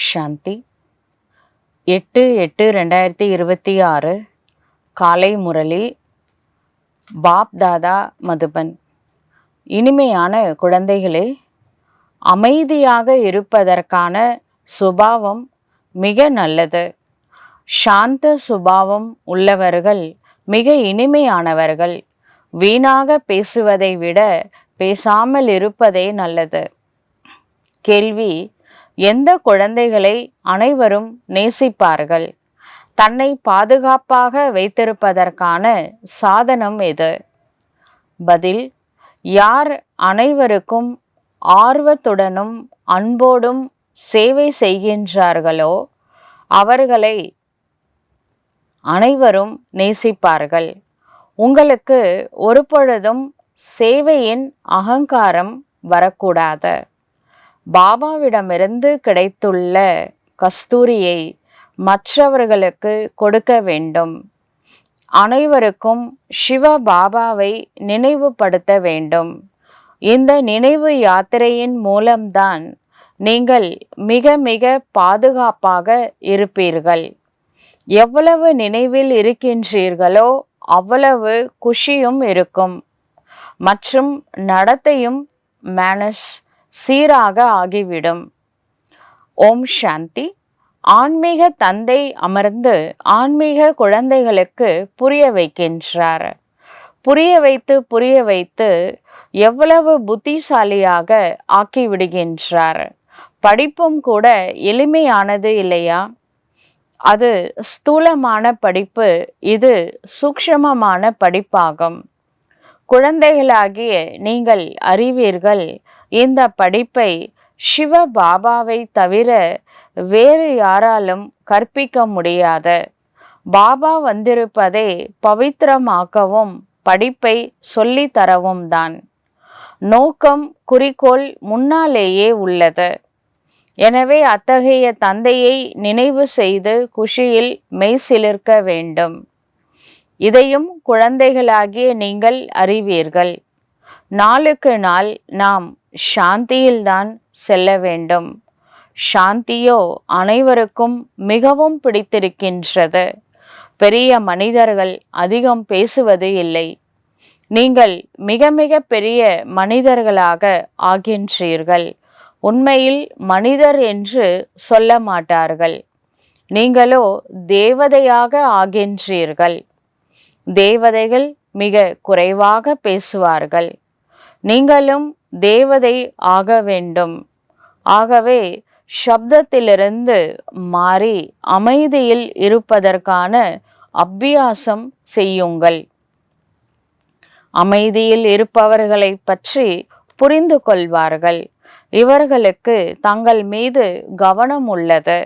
சாந்தி 8/8/2026 காலை முரளி பாப் தாதா மதுபன். இனிமையான குழந்தைகளே, அமைதியாக இருப்பதற்கான சுபாவம் மிக நல்லது. சாந்த சுபாவம் உள்ளவர்கள் மிக இனிமையானவர்கள். வீணாக பேசுவதை விட பேசாமல் இருப்பதே நல்லது. கேள்வி: எந்த குழந்தைகளை அனைவரும் நேசிப்பார்கள்? தன்னை பாதுகாப்பாக வைத்திருப்பதற்கான சாதனம் எது? பதில்: யார் அனைவருக்கும் ஆர்வத்துடனும் அன்போடும் சேவை செய்கின்றார்களோ அவர்களை அனைவரும் நேசிப்பார்கள். உங்களுக்கு ஒருபொழுதும் சேவையின் அகங்காரம் வரக்கூடாது. பாபாவிடமிருந்து கிடைத்துள்ள கஸ்தூரியை மற்றவர்களுக்கு கொடுக்க வேண்டும். அனைவருக்கும் சிவ பாபாவை நினைவுபடுத்த வேண்டும். இந்த நினைவு யாத்திரையின் மூலம்தான் நீங்கள் மிக மிக பாதுகாப்பாக இருப்பீர்கள். எவ்வளவு நினைவில் இருக்கின்றீர்களோ அவ்வளவு குஷியும் இருக்கும் மற்றும் நடத்தையும் மேனஸ் சீராக ஆகிவிடும். ஓம் சாந்தி. ஆன்மீக தந்தை அமர்ந்து ஆன்மீக குழந்தைகளுக்கு புரிய வைக்கின்றார். புரிய வைத்து எவ்வளவு புத்திசாலியாக ஆக்கிவிடுகின்றார். படிப்பும் கூட எளிமையானது இல்லையா? அது ஸ்தூலமான படிப்பு, இது சூக்ஷ்மமான படிப்பாகும். குழந்தைகளாகிய நீங்கள் அறிவீர்கள், இந்த படிப்பை சிவ பாபாவை தவிர வேறு யாராலும் கற்பிக்க முடியாது. பாபா வந்திருப்பதை பவித்திரமாக்கவும் படிப்பை சொல்லித்தரவும் தான். நோக்கம், குறிக்கோள் முன்னாலேயே உள்ளது. எனவே அத்தகைய தந்தையை நினைவு செய்து குஷியில் மெய்சிலிர்க்க வேண்டும். இதையும் குழந்தைகளாகிய நீங்கள் அறிவீர்கள். நாளுக்கு நாள் நாம் சாந்தியில்தான் செல்ல வேண்டும். சாந்தியோ அனைவருக்கும் மிகவும் பிடித்திருக்கின்றது. பெரிய மனிதர்கள் அதிகம் பேசுவது இல்லை. நீங்கள் மிக மிக பெரிய மனிதர்களாக ஆகின்றீர்கள். உண்மையில் மனிதர் என்று சொல்ல மாட்டார்கள். நீங்களோ தேவதையாக ஆகின்றீர்கள். தேவதைகள் மிக குறைவாக பேசுவார்கள். நீங்களும் தேவதை ஆக வேண்டும். ஆகவே சப்தத்திலிருந்து மாறி அமைதியில் இருப்பதற்கான அபியாசம் செய்யுங்கள். அமைதியில் இருப்பவர்களை பற்றி புரிந்து கொள்வார்கள். இவர்களுக்கு தங்கள் மீது கவனம் உள்ளது.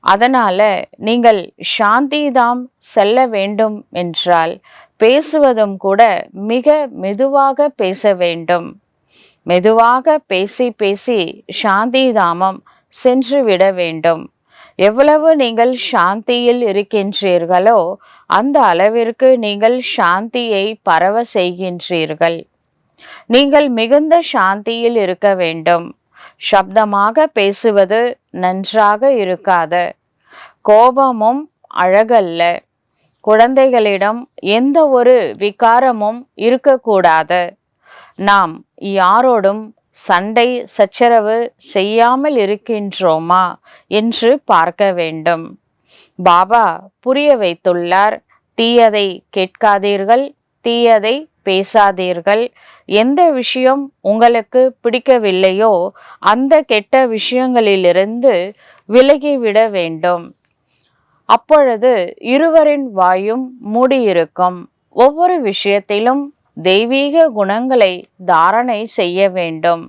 அதனால நீங்கள் சாந்திதாம் செல்ல வேண்டும் என்றால் பேசுவதும் கூட மிக மெதுவாக பேச வேண்டும். மெதுவாக பேசி பேசி சாந்திதாமம் சென்று விட வேண்டும். எவ்வளவு நீங்கள் சாந்தியில் இருக்கின்றீர்களோ அந்த அளவிற்கு நீங்கள் சாந்தியை பரவ செய்கின்றீர்கள். நீங்கள் மிகுந்த சாந்தியில் இருக்க வேண்டும். சப்தமாக பேசுவது நன்றாக இருக்காது. கோபமும் அழகல்ல. குழந்தைகளிடம் எந்த ஒரு விகாரமும் இருக்கக்கூடாது. நாம் யாரோடும் சண்டை சச்சரவு செய்யாமல் இருக்கின்றோமா என்று பார்க்க வேண்டும். பாபா புரிய வைத்துள்ளார், தீயதை கேட்காதீர்கள், தீயதை பேசாதீர்கள். எந்த விஷயம் உங்களுக்கு பிடிக்கவில்லையோ அந்த கெட்ட விஷயங்களிலிருந்து விலகிவிட வேண்டும். அப்பொழுது இருவரின் வாயும் மூடியிருக்கும். ஒவ்வொரு விஷயத்திலும் தெய்வீக குணங்களை தாரணை செய்ய வேண்டும்.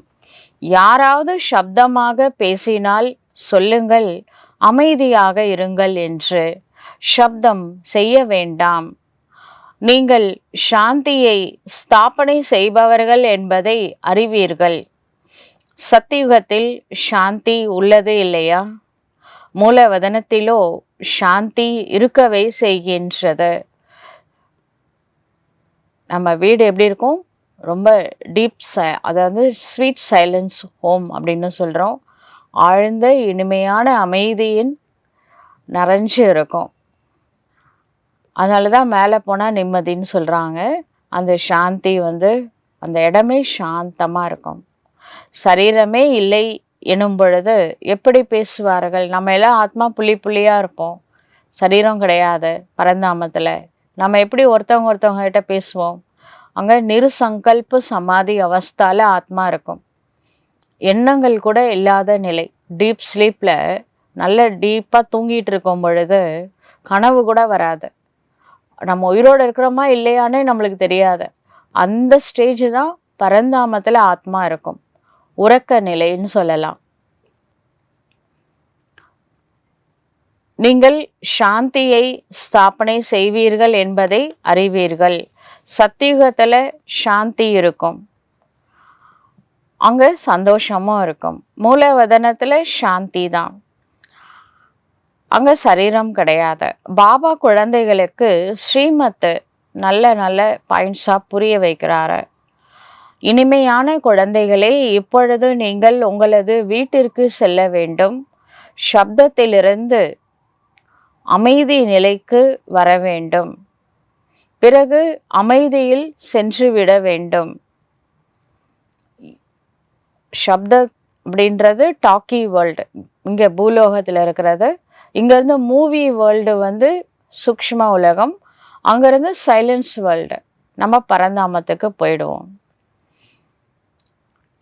யாராவது சப்தமாக பேசினால் சொல்லுங்கள், அமைதியாக இருங்கள் என்று. சப்தம் செய்ய வேண்டாம். நீங்கள் சாந்தியை ஸ்தாபனை செய்பவர்கள் என்பதை அறிவீர்கள். சத்தியுகத்தில் சாந்தி உள்ளது இல்லையா? மூலவதனத்திலோ சாந்தி இருக்கவே செய்கின்றது. நம்ம வீடு எப்படி இருக்கும்? ரொம்ப டீப் அதாவது ஸ்வீட் சைலன்ஸ் ஹோம் அப்படின்னு சொல்கிறோம். ஆழ்ந்த இனிமையான அமைதியின் நிறைஞ்சு இருக்கும். அதனால தான் மேலே போனால் நிம்மதின்னு சொல்கிறாங்க. அந்த சாந்தி அந்த இடமே சாந்தமாக இருக்கும். சரீரமே இல்லை எனும் பொழுது எப்படி பேசுவார்கள்? நம்ம எல்லாம் ஆத்மா புள்ளி புள்ளியாக இருப்போம். சரீரம் கிடையாது பரந்தாமத்தில். நம்ம எப்படி ஒருத்தவங்க கிட்ட பேசுவோம்? அங்கே நிருசங்கல்ப சமாதி அவஸ்தால ஆத்மா இருக்கும். எண்ணங்கள் கூட இல்லாத நிலை. டீப் ஸ்லீப்பில் நல்ல டீப்பாக தூங்கிட்டு இருக்கும் பொழுது கனவு கூட வராது. நம்ம உயிரோடு இருக்கிறோமா இல்லையானே நம்மளுக்கு தெரியாது. அந்த ஸ்டேஜ் தான் பரந்தாமத்தில் ஆத்மா இருக்கும். உறக்க நிலைன்னு சொல்லலாம். நீங்கள் சாந்தியை ஸ்தாபனை செய்வீர்கள் என்பதை அறிவீர்கள். சத்தியுகத்தில் சாந்தி இருக்கும், அங்கே சந்தோஷமும் இருக்கும். மூலவதனத்தில் சாந்தி தான், அங்கே சரீரம் கிடையாது. பாபா குழந்தைகளுக்கு ஸ்ரீமத்து நல்ல நல்ல பாயிண்ட்ஸாக புரிய வைக்கிறாரு. இனிமையான குழந்தைகளே, இப்பொழுது நீங்கள் உங்களது வீட்டிற்கு செல்ல வேண்டும். சப்தத்திலிருந்து அமைதி நிலைக்கு வர வேண்டும். பிறகு அமைதியில் சென்று விட வேண்டும். சப்த அப்படின்றது டாக்கி வேர்ல்டு, இங்கே பூலோகத்தில் இருக்கிறது. இங்கேருந்து மூவி வேர்ல்டு சூக்ஷ்ம உலகம், அங்கேருந்து சைலன்ஸ் வேர்ல்டு, நம்ம பரந்தாமத்துக்கு போயிடுவோம்.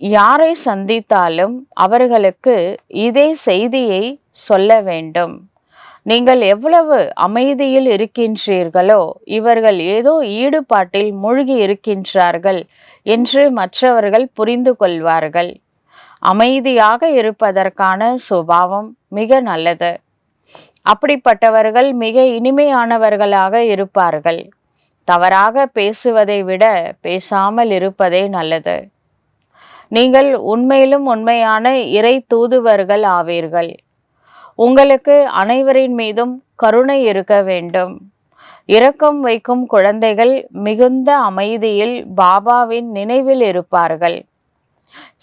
யாரை சந்தித்தாலும் அவர்களுக்கு இதே செய்தியை சொல்ல வேண்டும். நீங்கள் எவ்வளவு அமைதியில் இருக்கின்றீர்களோ இவர்கள் ஏதோ ஈடுபாட்டில் மூழ்கி இருக்கின்றார்கள் என்று மற்றவர்கள் புரிந்து கொள்வார்கள். அமைதியாக இருப்பதற்கான சுபாவம் மிக நல்லது. அப்படிப்பட்டவர்கள் மிக இனிமையானவர்களாக இருப்பார்கள். தவறாக பேசுவதை விட பேசாமல் இருப்பதே நல்லது. நீங்கள் உண்மையிலும் உண்மையான இறை தூதுவர்கள் ஆவீர்கள். உங்களுக்கு அனைவரின் மீதும் கருணை இருக்க வேண்டும். இரக்கம் வைக்கும் குழந்தைகள் மிகுந்த அமைதியில் பாபாவின் நினைவில் இருப்பார்கள்.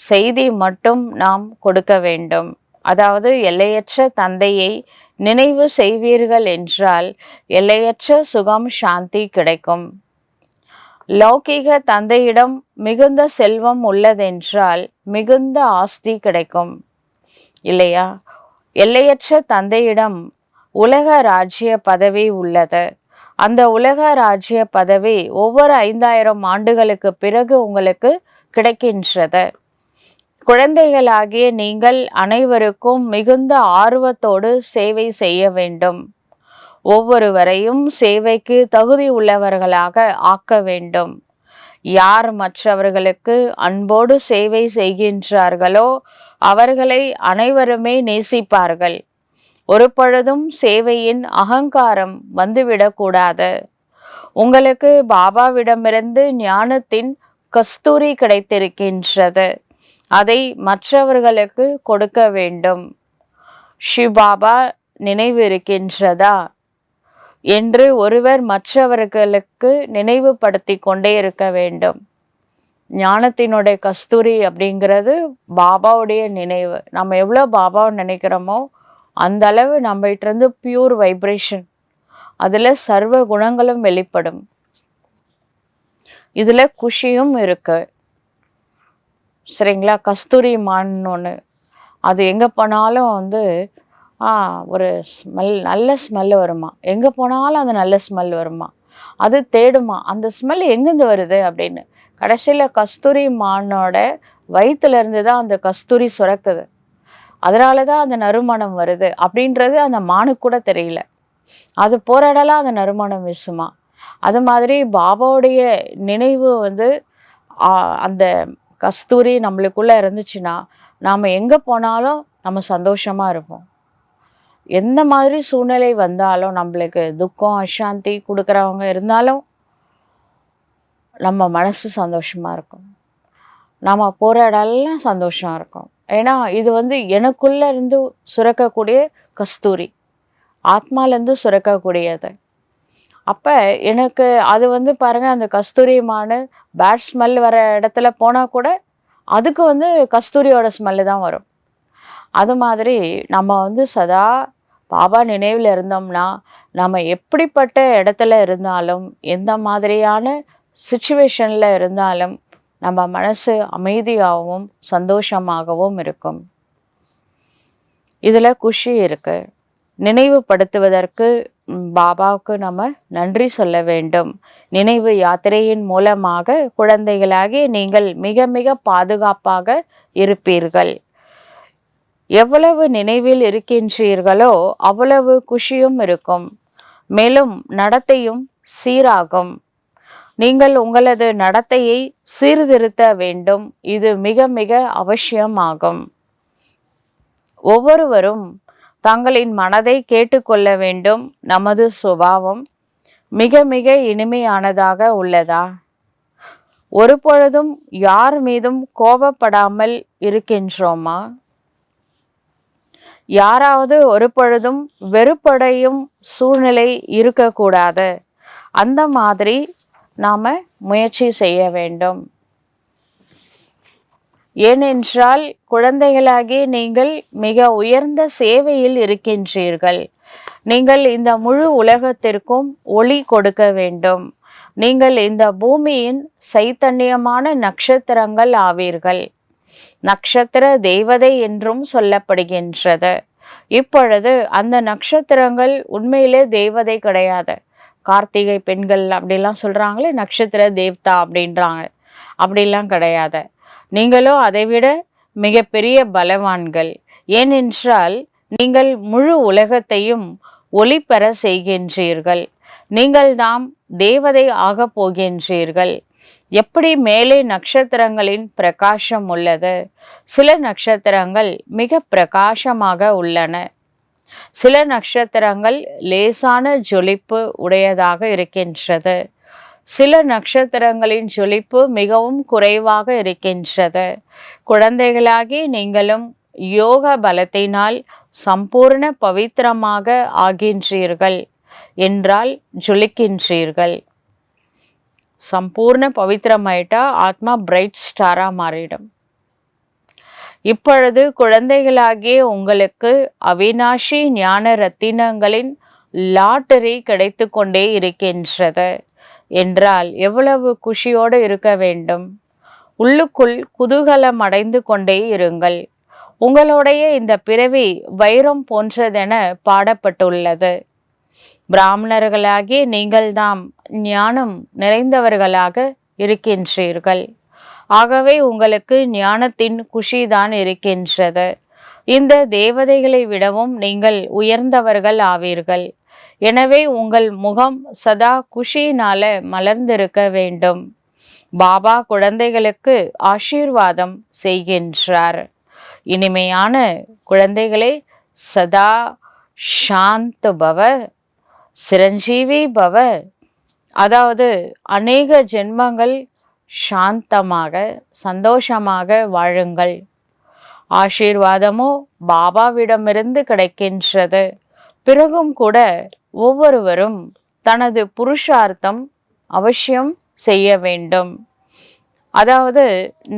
செய்தி மட்டும் நாம் கொடுக்க வேண்டும். அதாவது எல்லையற்ற தந்தையை நினைவு செய்வீர்கள் என்றால் எல்லையற்ற சுகம் சாந்தி கிடைக்கும். லௌகீக தந்தையிடம் மிகுந்த செல்வம் உள்ளதென்றால் மிகுந்த ஆஸ்தி கிடைக்கும் இல்லையா? எல்லையற்ற தந்தையிடம் உலக ராஜ்ய பதவி உள்ளது. அந்த உலக ராஜ்ய பதவி ஒவ்வொரு 5000 ஆண்டுகளுக்கு பிறகு உங்களுக்கு கிடைக்கின்றது. குழந்தைகளாகிய நீங்கள் அனைவருக்கும் மிகுந்த ஆர்வத்தோடு சேவை செய்ய வேண்டும். ஒவ்வொருவரையும் சேவைக்கு தகுதி உள்ளவர்களாக ஆக்க வேண்டும். யார் மற்றவர்களுக்கு அன்போடு சேவை செய்கின்றார்களோ அவர்களை அனைவருமே நேசிப்பார்கள். ஒரு பொழுதும் சேவையின் அகங்காரம் வந்துவிடக்கூடாது. உங்களுக்கு பாபாவிடமிருந்து ஞானத்தின் கஸ்தூரி கிடைத்திருக்கின்றது. அதை மற்றவர்களுக்கு கொடுக்க வேண்டும். ஷிபாபா நினைவு இருக்கின்றதா என்று ஒருவர் மற்றவர்களுக்கு நினைவுபடுத்தி கொண்டே இருக்க வேண்டும். ஞானத்தினுடைய கஸ்தூரி அப்படிங்கிறது பாபாவுடைய நினைவு. நம்ம எவ்வளோ பாபாவை நினைக்கிறோமோ அந்த அளவு நம்மகிட்ட பியூர் வைப்ரேஷன், அதில் சர்வ குணங்களும் வெளிப்படும். இதில் குஷியும் இருக்கு. சரிங்களா? கஸ்தூரி மான்னு ஒன்று, அது எங்கே போனாலும் ஒரு ஸ்மெல், நல்ல ஸ்மெல் வருமா. எங்கே போனாலும் அந்த நல்ல ஸ்மெல் வருமா. அது தேடுமா அந்த ஸ்மெல் எங்கேருந்து வருது அப்படின்னு. கடைசியில் கஸ்தூரி மானோட வயிற்றுலேருந்து தான் அந்த கஸ்தூரி சுரக்குது. அதனால தான் அந்த நறுமணம் வருது அப்படின்றது அந்த மானுக்கு கூட தெரியல. அது போராடலாம் அந்த நறுமணம் வீசுமா. அது மாதிரி பாபாவுடைய நினைவு அந்த கஸ்தூரி நம்மளுக்குள்ளே இருந்துச்சுன்னா நாம் எங்கே போனாலும் நம்ம சந்தோஷமாக இருப்போம். எந்த மாதிரி சூழ்நிலை வந்தாலும், நம்மளுக்கு துக்கம் அசாந்தி கொடுக்குறவங்க இருந்தாலும் நம்ம மனசு சந்தோஷமாக இருக்கும். நம்ம போராடலாம் சந்தோஷம் இருக்கும். ஏன்னா இது எனக்குள்ளே இருந்து சுரக்கக்கூடிய கஸ்தூரி, ஆத்மாலேருந்து சுரக்கக்கூடியது. அப்போ எனக்கு அது பாருங்கள், அந்த கஸ்தூரிமான பேட் ஸ்மெல் வர இடத்துல போனால் கூட அதுக்கு கஸ்தூரியோட ஸ்மெல்லு தான் வரும். அது மாதிரி நம்ம வந்து சதா பாபா நினைவில் இருந்தோம்னா நம்ம எப்படிப்பட்ட இடத்துல இருந்தாலும் எந்த மாதிரியான சுச்சுவேஷனில் இருந்தாலும் நம்ம மனசு அமைதியாகவும் சந்தோஷமாகவும் இருக்கும். இதில் குஷி இருக்கு. நினைவுபடுத்துவதற்கு பாபாவுக்கு நம்ம நன்றி சொல்ல வேண்டும். நினைவு யாத்திரையின் மூலமாக குழந்தைகளாகி நீங்கள் மிக மிக பாதுகாப்பாக இருப்பீர்கள். எவ்வளவு நினைவில் இருக்கின்றீர்களோ அவ்வளவு குஷியும் இருக்கும். மேலும் நடத்தையும் சீராகும். நீங்கள் உங்களது நடத்தையை சீர்திருத்த வேண்டும். இது மிக மிக அவசியமாகும். ஒவ்வொருவரும் தங்களின் மனதை கேட்டுக்கொள்ள வேண்டும். நமது சுபாவம் மிக மிக இனிமையானதாக உள்ளதா? ஒரு பொழுதும் யார் மீதும் கோபப்படாமல் இருக்கின்றோமா? யாராவது ஒரு பொழுதும் வெறுப்படையும் சூழ்நிலை இருக்கக்கூடாது. அந்த மாதிரி நாம முயற்சி செய்ய வேண்டும். ஏனென்றால் குழந்தைகளாகி நீங்கள் மிக உயர்ந்த சேவையில் இருக்கின்றீர்கள். நீங்கள் இந்த முழு உலகத்திற்கும் ஒளி கொடுக்க வேண்டும். நீங்கள் இந்த பூமியின் சைத்தன்யமான நட்சத்திரங்கள் ஆவீர்கள். நட்சத்திர தேவதை என்றும் சொல்லப்படுகின்றது. இப்பொழுது அந்த நட்சத்திரங்கள் உண்மையிலே தேவதை கிடையாது. கார்த்திகை பெண்கள் அப்படிலாம் சொல்றாங்களே, நட்சத்திர தேவதா அப்படின்றாங்க. அப்படிலாம் கிடையாது. நீங்களோ அதைவிட மிகப்பெரிய பலவான்கள். ஏனென்றால் நீங்கள் முழு உலகத்தையும் ஒளி பெற செய்கின்றீர்கள். நீங்கள் தாம் தேவதை ஆக போகின்றீர்கள். எப்படி மேலே நட்சத்திரங்களின் பிரகாசம் உள்ளது. சில நட்சத்திரங்கள் மிக பிரகாசமாக உள்ளன. சில நட்சத்திரங்கள் லேசான ஜொலிப்பு உடையதாக இருக்கின்றது. சில நட்சத்திரங்களின் ஜொலிப்பு மிகவும் குறைவாக இருக்கின்றது. குழந்தைகளாகி நீங்களும் யோக பலத்தினால் சம்பூர்ண பவித்திரமாக ஆகின்றீர்கள் என்றால் ஜொலிக்கின்றீர்கள். சம்பூர்ண பவித்திரமாயிட்டா ஆத்மா பிரைட் ஸ்டாரா மாறிடும். இப்பொழுது குழந்தைகளாகிய உங்களுக்கு அவினாஷி ஞான ரத்தினங்களின் லாட்டரி கிடைத்து கொண்டே இருக்கின்றது என்றால் எவ்வளவு குஷியோடு இருக்க வேண்டும். உள்ளுக்குள் குதூகலம் அடைந்து கொண்டே இருங்கள். உங்களுடைய இந்த பிறவி வைரம் போன்றதென பாடப்பட்டுள்ளது. பிராமணர்களாகிய நீங்கள்தாம் ஞானம் நிறைந்தவர்களாக இருக்கின்றீர்கள். ஆகவே உங்களுக்கு ஞானத்தின் குஷிதான் இருக்கின்றது. இந்த தேவதைகளை விடவும் நீங்கள் உயர்ந்தவர்கள் ஆவீர்கள். எனவே உங்கள் முகம் சதா குஷியினால மலர்ந்திருக்க வேண்டும். பாபா குழந்தைகளுக்கு ஆசீர்வாதம் செய்கின்றார். இனிமையான குழந்தைகளே, சதா சாந்த பவ, சிரஞ்சீவி பவ. அதாவது அநேக ஜென்மங்கள் சாந்தமாக சந்தோஷமாக வாழுங்கள். ஆசீர்வாதமோ பாபாவிடமிருந்து கிடைக்கின்றது. பிறகும் கூட ஒவ்வொருவரும் தனது புருஷார்த்தம் அவசியம் செய்ய வேண்டும். அதாவது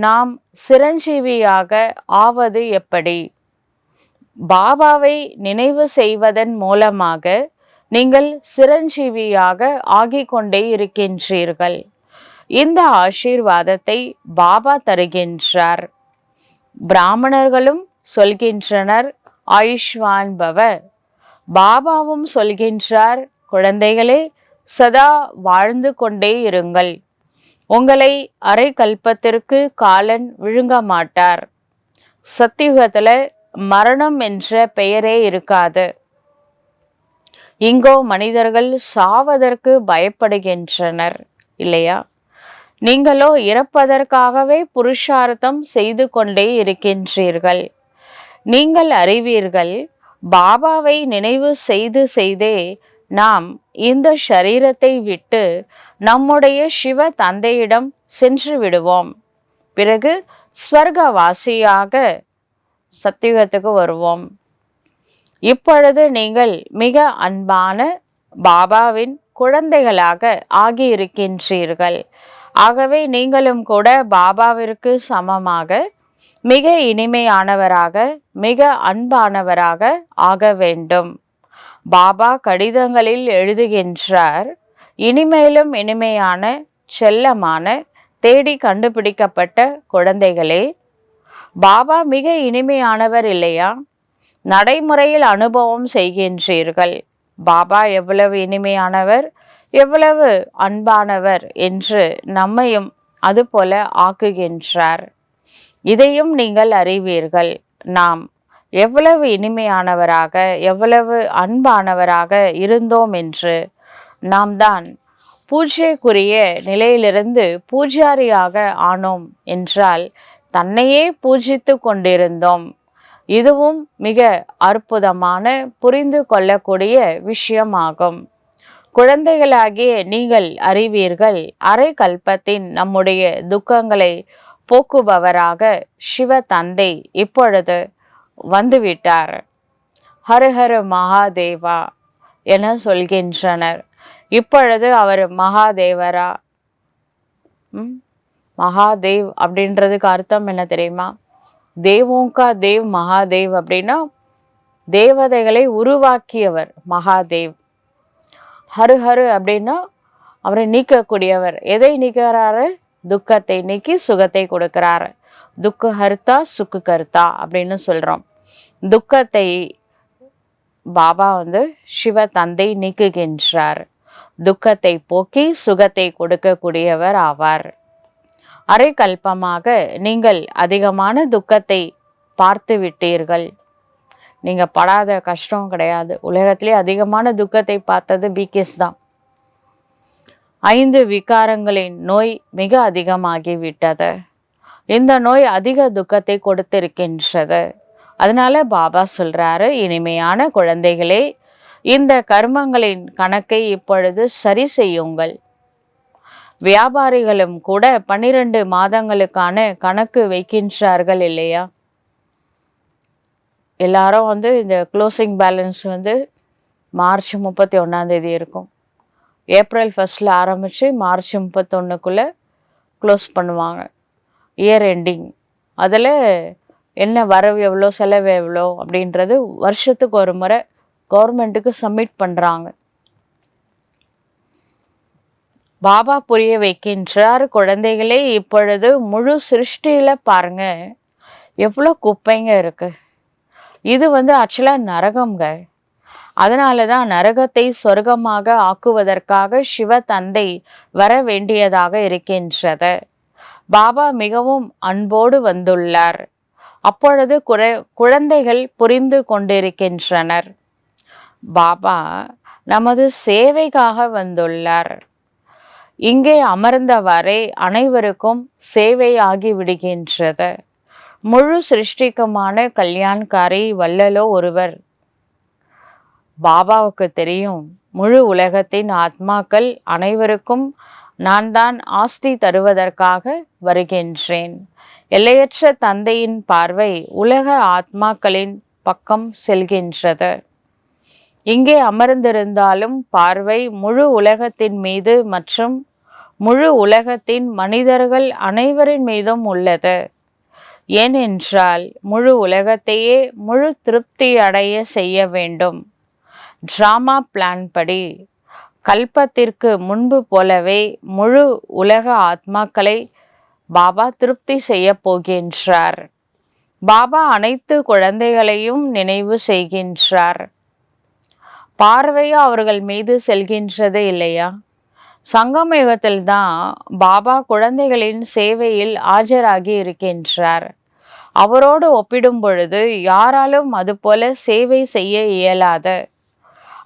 நாம் சிரஞ்சீவியாக ஆவது எப்படி? பாபாவை நினைவு செய்வதன் மூலமாக நீங்கள் சிரஞ்சீவியாக ஆகிக்கொண்டே இருக்கின்றீர்கள். இந்த ஆசீர்வாதத்தை பாபா தருகின்றார். பிராமணர்களும் சொல்கின்றனர் ஆயுஷ்வான் பவ. பாபாவும் சொல்கின்றார், குழந்தைகளே சதா வாழ்ந்து கொண்டே இருங்கள். உங்களை அரை கல்பத்திற்கு காலன் விழுங்க மாட்டார். சத்தியுகத்துல மரணம் என்ற பெயரே இருக்காது. இங்கோ மனிதர்கள் சாவதற்கு பயப்படுகின்றனர் இல்லையா? நீங்களோ இறப்பதற்காகவே புருஷார்த்தம் செய்து கொண்டே இருக்கின்றீர்கள். நீங்கள் அறிவீர்கள், பாபாவை நினைவு செய்து செய்தே நாம் இந்த ஷரீரத்தை விட்டு நம்முடைய சிவ தந்தையிடம் சென்று விடுவோம். பிறகு ஸ்வர்கவாசியாக சத்தியுகத்துக்கு வருவோம். இப்பொழுது நீங்கள் மிக அன்பான பாபாவின் குழந்தைகளாக ஆகியிருக்கின்றீர்கள். ஆகவே நீங்களும் கூட பாபாவிற்கு சமமாக மிக இனிமையானவராக, மிக அன்பானவராக ஆக வேண்டும். பாபா கடிதங்களில் எழுதுகின்றார், இனிமேலும் இனிமையான, செல்லமான, தேடி கண்டுபிடிக்கப்பட்ட குழந்தைகளே, பாபா மிக இனிமையானவர் இல்லையா? நடைமுறையில் அனுபவம் செய்கின்றீர்கள். பாபா எவ்வளவு இனிமையானவர், எவ்வளவு அன்பானவர் என்று நம்மையும் அதுபோல ஆக்குகின்றார். இதையும் நீங்கள் அறிவீர்கள். நாம் எவ்வளவு இனிமையானவராக, எவ்வளவு அன்பானவராக இருந்தோம் என்று. நாம் தான் பூஜைக்குரிய நிலையிலிருந்து பூஜாரியாக ஆனோம் என்றால் தன்னையே பூஜித்து கொண்டிருந்தோம். இதுவும் மிக அற்புதமான, புரிந்து கொள்ளக்கூடிய விஷயமாகும். குழந்தைகளாகிய நீங்கள் அறிவீர்கள், அரை கல்பத்தின் நம்முடைய துக்கங்களை போக்குபவராக சிவ தந்தை இப்பொழுது வந்துவிட்டார். ஹரஹர மகாதேவா என சொல்கின்றனர். இப்பொழுது அவர் மகாதேவரா? மகாதேவ் அப்படின்றதுக்கு அர்த்தம் என்ன தெரியுமா? தேவோங்கா தேவ் மகாதேவ் அப்படின்னா தேவதைகளை உருவாக்கியவர் மகாதேவ். ஹரு அப்படின்னா அவரை நீக்கக்கூடியவர். எதை நீக்கிறாரு? துக்கத்தை நீக்கி சுகத்தை கொடுக்கிறாரு. துக்க ஹர்த்தா சுக்கு கர்த்தா அப்படின்னு சொல்றோம். துக்கத்தை பாபா சிவ தந்தை நீக்குகின்றார். துக்கத்தை போக்கி சுகத்தை கொடுக்கக்கூடியவர் ஆவார். அரை கல்பமாக நீங்கள் அதிகமான துக்கத்தை பார்த்து விட்டீர்கள். நீங்க படாத கஷ்டம் கிடையாது. உலகத்திலே அதிகமான துக்கத்தை பார்த்தது பிகேஸ் தான். 5 விகாரங்களின் நோய் மிக அதிகமாகிவிட்டது. இந்த நோய் அதிக துக்கத்தை கொடுத்திருக்கின்றது. அதனால பாபா சொல்றாரு, இனிமையான குழந்தைகளே, இந்த கர்மங்களின் கணக்கை இப்பொழுது சரி செய்யுங்கள். வியாபாரிகளும் கூட 12 மாதங்களுக்கான கணக்கு வைக்கின்றார்கள் இல்லையா? எல்லாரும் இந்த க்ளோசிங் பேலன்ஸ் மார்ச் 31 இருக்கும். ஏப்ரல் 1 ஆரம்பித்து மார்ச் 31 க்ளோஸ் பண்ணுவாங்க. Year ending. அதில் என்ன வரவு எவ்வளோ, செலவு எவ்வளோ அப்படின்றது வருஷத்துக்கு ஒரு முறை கவர்மெண்ட்டுக்கு சப்மிட் பண்ணுறாங்க. பாபா புரிய வைக்கின்றார், குழந்தைகளே, இப்பொழுது முழு சிருஷ்டியில பாருங்க எவ்வளோ குப்பைங்க இருக்கு. இது ஆக்சுவலாக நரகம்ங்க. அதனால தான் நரகத்தை சொர்க்கமாக ஆக்குவதற்காக சிவ தந்தை வர வேண்டியதாக இருக்கின்றது. பாபா மிகவும் அன்போடு வந்துள்ளார். அப்பொழுது குழந்தைகள் புரிந்து கொண்டிருக்கின்றனர், பாபா நமது சேவைக்காக வந்துள்ளார். இங்கே அமர்ந்தவரை அனைவருக்கும் சேவையாகி விடுகின்றது. முழு சிருஷ்டிக்குமான கல்யாண்காரி வல்லலோ ஒருவர். பாபாவுக்கு தெரியும், முழு உலகத்தின் ஆத்மாக்கள் அனைவருக்கும் நான் தான் ஆஸ்தி தருவதற்காக வருகின்றேன். எல்லையற்ற தந்தையின் பார்வை உலக ஆத்மாக்களின் பக்கம் செல்கின்றது. இங்கே அமர்ந்திருந்தாலும் பார்வை முழு உலகத்தின் மீது மற்றும் முழு உலகத்தின் மனிதர்கள் அனைவரின் மீதும் உள்ளது. ஏனென்றால் முழு உலகத்தையே முழு திருப்தி அடைய செய்ய வேண்டும். டிராமா பிளான் படி கல்பத்திற்கு முன்பு போலவே முழு உலக ஆத்மாக்களை பாபா திருப்தி செய்ய போகின்றார். பாபா அனைத்து குழந்தைகளையும் நினைவு செய்கின்றார். பார்வையோ அவர்கள் மீது செல்கின்றது இல்லையா? சங்கம யுகத்தில் தான் பாபா குழந்தைகளின் சேவையில் ஆஜராகி இருக்கின்றார். அவரோடு ஒப்பிடும் பொழுது யாராலும் அதுபோல சேவை செய்ய இயலாது.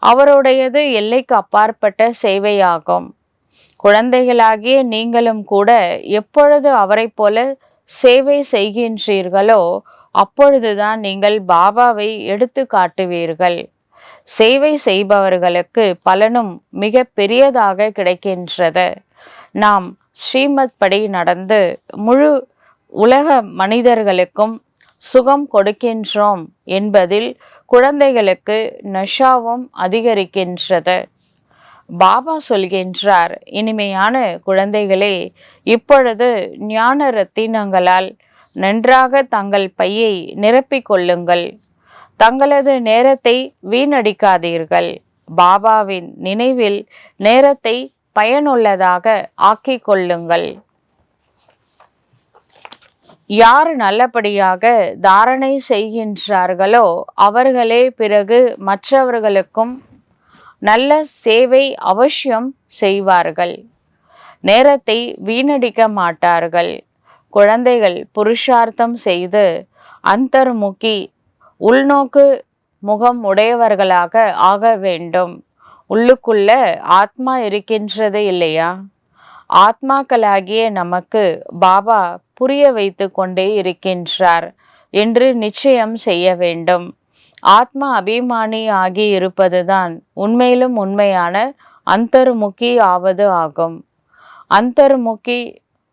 அவருடையது எல்லைக்கு அப்பாற்பட்ட சேவையாகும். குழந்தைகளாகிய நீங்களும் கூட எப்பொழுது அவரை போல சேவை செய்கின்றீர்களோ அப்பொழுதுதான் நீங்கள் பாபாவை எடுத்து காட்டுவீர்கள். சேவை செய்பவர்களுக்கு பலனும் மிக பெரியதாக கிடைக்கின்றது. நாம் ஸ்ரீமத் படி நடந்து முழு உலக மனிதர்களுக்கும் சுகம் கொடுக்கின்றோம் என்பதில் குழந்தைகளுக்கு நஷாவும் அதிகரிக்கின்றது. பாபா சொல்கின்றார், இனிமையான குழந்தைகளே, இப்பொழுது ஞான ரத்தினங்களால் நன்றாக தங்கள் பையை நிரப்பிக் கொள்ளுங்கள். தங்களது நேரத்தை வீணடிக்காதீர்கள். பாபாவின் நினைவில் நேரத்தை பயனுள்ளதாக ஆக்கிக் கொள்ளுங்கள். யார் நல்லபடியாக தாரணை செய்கின்றார்களோ அவர்களே பிறகு மற்றவர்களுக்கும் நல்ல சேவை அவசியம் செய்வார்கள். நேரத்தை வீணடிக்க மாட்டார்கள். குழந்தைகள் புருஷார்த்தம் செய்து அந்தர்முகி உள்நோக்கு முகம் உடையவர்களாக ஆக வேண்டும். உள்ளுக்குள்ள ஆத்மா இருக்கின்றது இல்லையா? ஆத்மாக்களாகிய நமக்கு பாபா புரிய வைத்து கொண்டே இருக்கின்றார் என்று நிச்சயம் செய்ய வேண்டும். ஆத்மா அபிமானி ஆகி இருப்பதுதான் உண்மையிலும் உண்மையான அந்தர்முகி ஆவது ஆகும். அந்தர்முகி,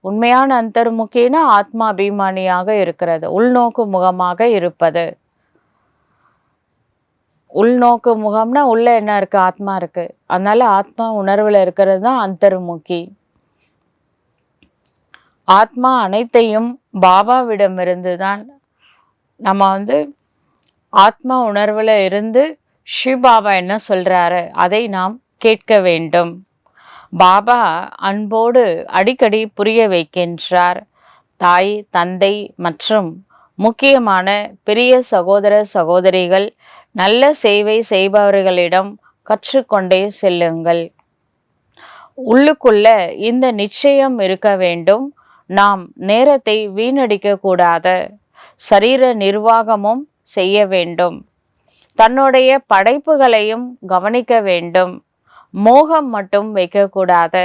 உண்மையான அந்தர்முகினா ஆத்மா அபிமானியாக இருக்கிறது, உள்நோக்கு முகமாக இருப்பது. உள்நோக்கு முகம்னா உள்ள என்ன இருக்கு? ஆத்மா இருக்கு. அதனால ஆத்மா உணர்வுல இருக்கிறது தான் அந்தர்முகி. ஆத்மா அனைத்தையும் பாபாவிடமிருந்து தான் நம்ம ஆத்மா உணர்வுல இருந்து சிவபாபா என்ன சொல்றாரு அதை நாம் கேட்க வேண்டும். பாபா அன்போடு அடிக்கடி புரிய வைக்கின்றார். தாய், தந்தை மற்றும் முக்கியமான பெரிய சகோதர சகோதரிகள் நல்ல சேவை செய்பவர்களிடம் கற்றுக்கொண்டே செல்லுங்கள். உள்ளுக்குள்ள இந்த நிச்சயம் இருக்க வேண்டும். நாம் நேரத்தை வீணடிக்க கூடாது. சரீர நிர்வாகமும் செய்ய வேண்டும். தன்னுடைய படைப்புகளையும் கவனிக்க வேண்டும். மோகம் மட்டும் வைக்கக்கூடாது.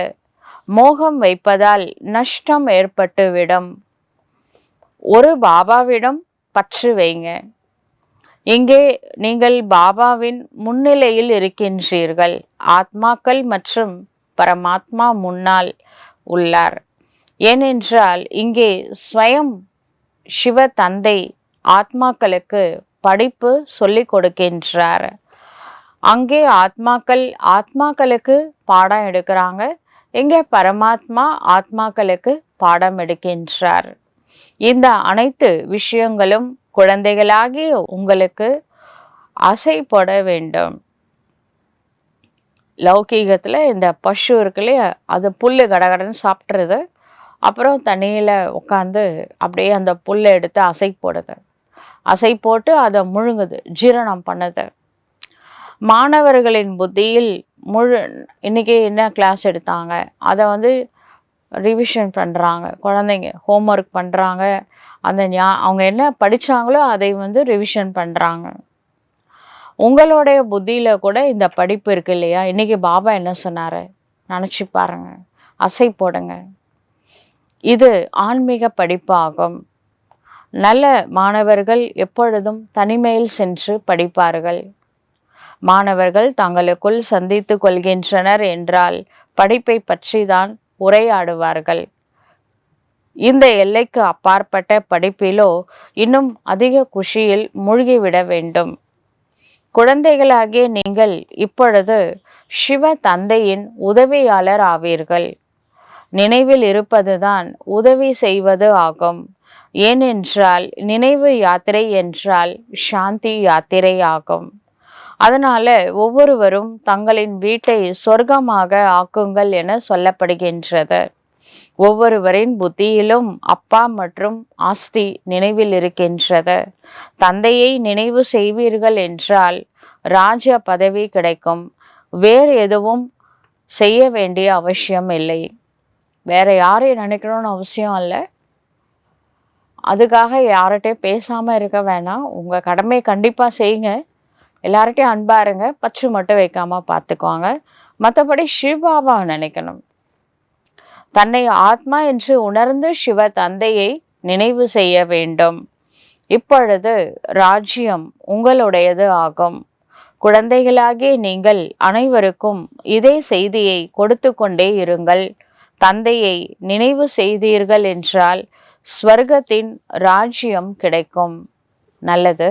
மோகம் வைப்பதால் நஷ்டம் ஏற்பட்டுவிடும். ஒரு பாபாவிடம் பற்று வைங்க. இங்கே நீங்கள் பாபாவின் முன்னிலையில் இருக்கின்றீர்கள். ஆத்மாக்கள் மற்றும் பரமாத்மா முன்னால் உள்ளார். ஏனென்றால் இங்கே ஸ்வயம் சிவ தந்தை ஆத்மாக்களுக்கு படிப்பு சொல்லிக் கொடுக்கின்றார். அங்கே ஆத்மாக்களுக்கு பாடம் எடுக்கிறாங்க. இங்கே பரமாத்மா ஆத்மாக்களுக்கு பாடம் எடுக்கின்றார். இந்த அனைத்து விஷயங்களும் குழந்தைகளாகிய உங்களுக்கு ஆசைப்பட வேண்டும். லௌகீகத்தில் இந்த பசு இருக்குல்லையா, அது புல் கடகடன்னு சாப்பிட்றது. அப்புறம் தண்ணியில் உட்காந்து அப்படியே அந்த புல்லை எடுத்து அசை போடுது. அசை போட்டு அதை முழுங்குது, ஜீரணம் பண்ணுது. மாணவர்களின் புத்தியில் இன்னைக்கு என்ன கிளாஸ் எடுத்தாங்க அதை ரிவிஷன் பண்ணுறாங்க. குழந்தைங்க ஹோம்ஒர்க் பண்ணுறாங்க. அவங்க என்ன படித்தாங்களோ அதை ரிவிஷன் பண்ணுறாங்க. உங்களுடைய புத்தியில் கூட இந்த படிப்பு இருக்கு இல்லையா? இன்னைக்கு பாபா என்ன சொன்னார் நினச்சி பாருங்க, அசை போடுங்க. இது ஆன்மீக படிப்பாகும். நல்ல மாணவர்கள் எப்பொழுதும் தனிமையில் சென்று படிப்பார்கள். மாணவர்கள் தங்களுக்குள் சந்தித்து கொள்கின்றனர் என்றால் படிப்பை பற்றி தான் உரையாடுவார்கள். இந்த எல்லைக்கு அப்பாற்பட்ட படிப்பிலோ இன்னும் அதிக குஷியில் மூழ்கிவிட வேண்டும். குழந்தைகளாகிய நீங்கள் இப்பொழுது சிவ தந்தையின் உதவியாளர் ஆவீர்கள். நினைவில் இருப்பதுதான் உதவி செய்வது ஆகும். ஏனென்றால் நினைவு யாத்திரை என்றால் சாந்தி யாத்திரை ஆகும். அதனால ஒவ்வொருவரும் தங்களின் வீட்டை சொர்க்கமாக ஆக்குங்கள் என சொல்லப்படுகின்றது. ஒவ்வொருவரின் புத்தியிலும் அப்பா மற்றும் ஆஸ்தி நினைவில் இருக்கின்றது. தந்தையை நினைவு செய்வீர்கள் என்றால் ராஜ பதவி கிடைக்கும். வேறு எதுவும் செய்ய வேண்டிய அவசியம் இல்லை. வேற யாரையும் நினைக்கணும்னு அவசியம் இல்லை. அதுக்காக யார்கிட்டையும் பேசாமல் இருக்க வேணாம். உங்கள் கடமையை கண்டிப்பாக செய்யுங்க. எல்லார்கிட்டையும் அன்பா இருங்க. பற்று மட்டும் வைக்காம பார்த்துக்குவாங்க. மற்றபடி சிவபாபா நினைக்கணும். தன்னை ஆத்மா என்று உணர்ந்து சிவ தந்தையை நினைவு செய்ய வேண்டும். இப்பொழுது ராஜ்யம் உங்களுடையது ஆகும். குழந்தைகளாகிய நீங்கள் அனைவருக்கும் இதே செய்தியை கொடுத்து கொண்டே இருங்கள். தந்தையை நினைவு செய்தீர்கள் என்றால் ஸ்வர்க்கத்தின் ராஜ்யம் கிடைக்கும். நல்லது.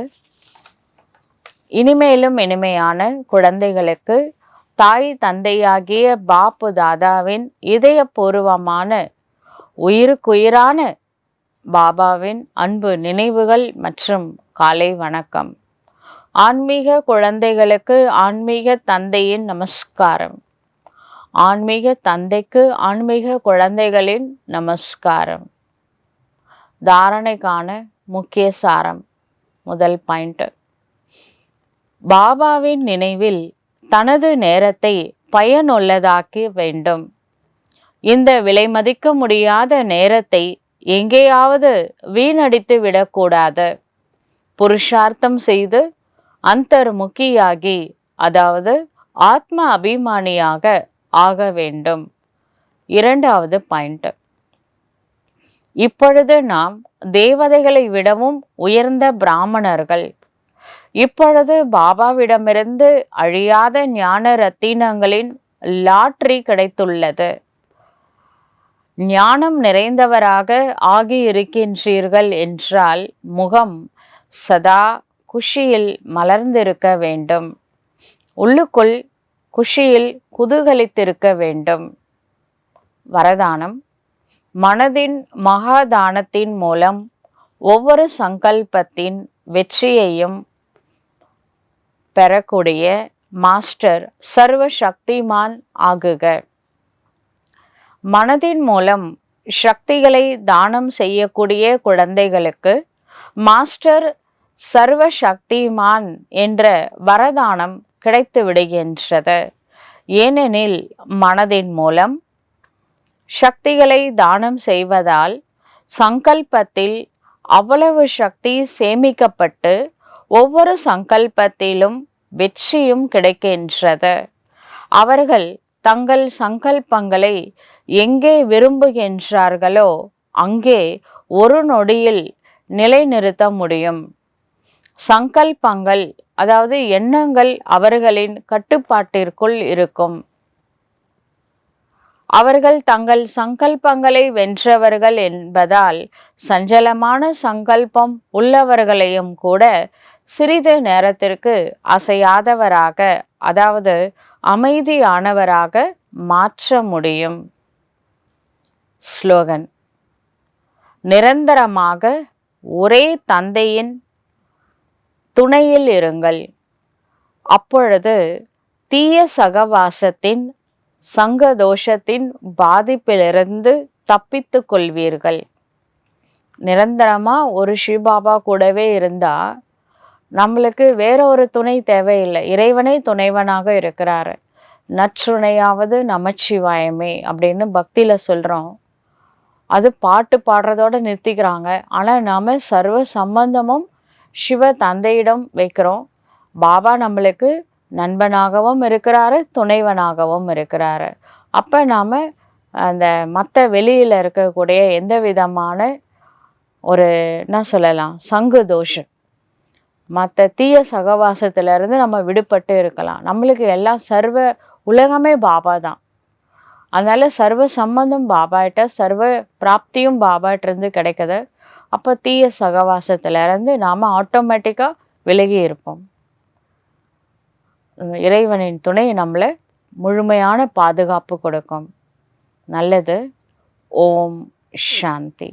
இனிமேலும் இனிமையான குழந்தைகளுக்கு தாய் தந்தையாகிய பாப்பு தாதாவின் இதயபூர்வமான உயிருக்குயிரான பாபாவின் அன்பு நினைவுகள் மற்றும் காலை வணக்கம். ஆன்மீக குழந்தைகளுக்கு ஆன்மீக தந்தையின் நமஸ்காரம். ஆன்மீக தந்தைக்கு ஆன்மீக குழந்தைகளின் நமஸ்காரம். தாரணைக்கான முக்கிய சாரம். முதல் பாயிண்ட், பாபாவின் நினைவில் தனது நேரத்தை பயனுள்ளதாக்க வேண்டும். இந்த விலைமதிக்க முடியாத நேரத்தை எங்கேயாவது வீணடித்து விடக்கூடாது. புருஷார்த்தம் செய்து அந்தர்முகியாகி, அதாவது ஆத்ம அபிமானியாக ஆக வேண்டும். இரண்டாவது பாயிண்ட், இப்பொழுது நாம் தேவதைகளை விடவும் உயர்ந்த பிராமணர்கள். இப்பொழுது பாபாவிடமிருந்து அழியாத ஞான ரத்தினங்களின் லாட்டரி கிடைத்துள்ளது. ஞானம் நிறைந்தவராக ஆகியிருக்கின்றீர்கள் என்றால் முகம் சதா குஷியில் மலர்ந்திருக்க வேண்டும். உள்ளுக்குள் குஷியில் குதூகலித்திருக்க வேண்டும். வரதானம், மனதின் மகாதானத்தின் மூலம் ஒவ்வொரு சங்கல்பத்தின் வெற்றியையும் பெறக்கூடிய மாஸ்டர் சர்வ சக்திமான் ஆகுக. மனதின் மூலம் சக்திகளை தானம் செய்யக்கூடிய குழந்தைகளுக்கு மாஸ்டர் சர்வ சக்திமான் என்ற வரதானம் கிடைத்து விடுகின்றது. ஏனெனில் மனதின் மூலம் சக்திகளை தானம் செய்வதால் சங்கல்பத்தில் அவ்வளவு சக்தி சேமிக்கப்பட்டு ஒவ்வொரு சங்கல்பத்திலும் வெற்றியும் கிடைக்கின்றது. அவர்கள் தங்கள் சங்கல்பங்களை எங்கே விரும்புகின்றார்களோ அங்கே ஒரு நொடியில் நிலைநிறுத்த முடியும். சங்கல்பங்கள், அதாவது எண்ணங்கள், அவர்களின் கட்டுப்பாட்டிற்குள் இருக்கும். அவர்கள் தங்கள் சங்கல்பங்களை வென்றவர்கள் என்பதால் சஞ்சலமான சங்கல்பம் உள்ளவர்களையும் கூட சிறிது நேரத்திற்கு அசையாதவராக, அதாவது அமைதியானவராக மாற்ற முடியும். ஸ்லோகன்: நிரந்தரமாக ஒரே தந்தையின் துணையில் இருங்கள். அப்பொழுது தீய சகவாசத்தின் சங்கதோஷத்தின் பாதிப்பிலிருந்து தப்பித்து கொள்வீர்கள். நிரந்தரமா ஒரு சிவபாபா கூடவே இருந்தா நம்மளுக்கு வேற ஒரு துணை தேவையில்லை. இறைவனே துணைவனாக இருக்கிறாரு. நற்றுணையாவது நமச்சிவாயமே அப்படின்னு பக்தியில சொல்றோம். அது பாட்டு பாடுறதோட நிறுத்திக்கிறாங்க. ஆனா நாம சர்வ சம்பந்தமும் சிவ தந்தையிடம் வைக்கிறோம். பாபா நம்மளுக்கு நண்பனாகவும் இருக்கிறாரு, துணைவனாகவும் இருக்கிறாரு. அப்ப நாம அந்த மற்ற வெளியில இருக்கக்கூடிய எந்த விதமான ஒரு என்ன சொல்லலாம், சங்கு தோஷம், மற்ற தீய சகவாசத்திலிருந்து நம்ம விடுபட்டு இருக்கலாம். நம்மளுக்கு எல்லாம் சர்வ உலகமே பாபா தான். அதனால சர்வ சம்பந்தம் பாபாட்ட, சர்வ பிராப்தியும் பாபாட்ட இருந்து கிடைக்குது. அப்போ தீய சகவாசத்திலிருந்து நாம் ஆட்டோமேட்டிக்காக விலகி இருப்போம். இறைவனின் துணை நம்மளை முழுமையான பாதுகாப்பு கொடுக்கும். நல்லது. ஓம் சாந்தி.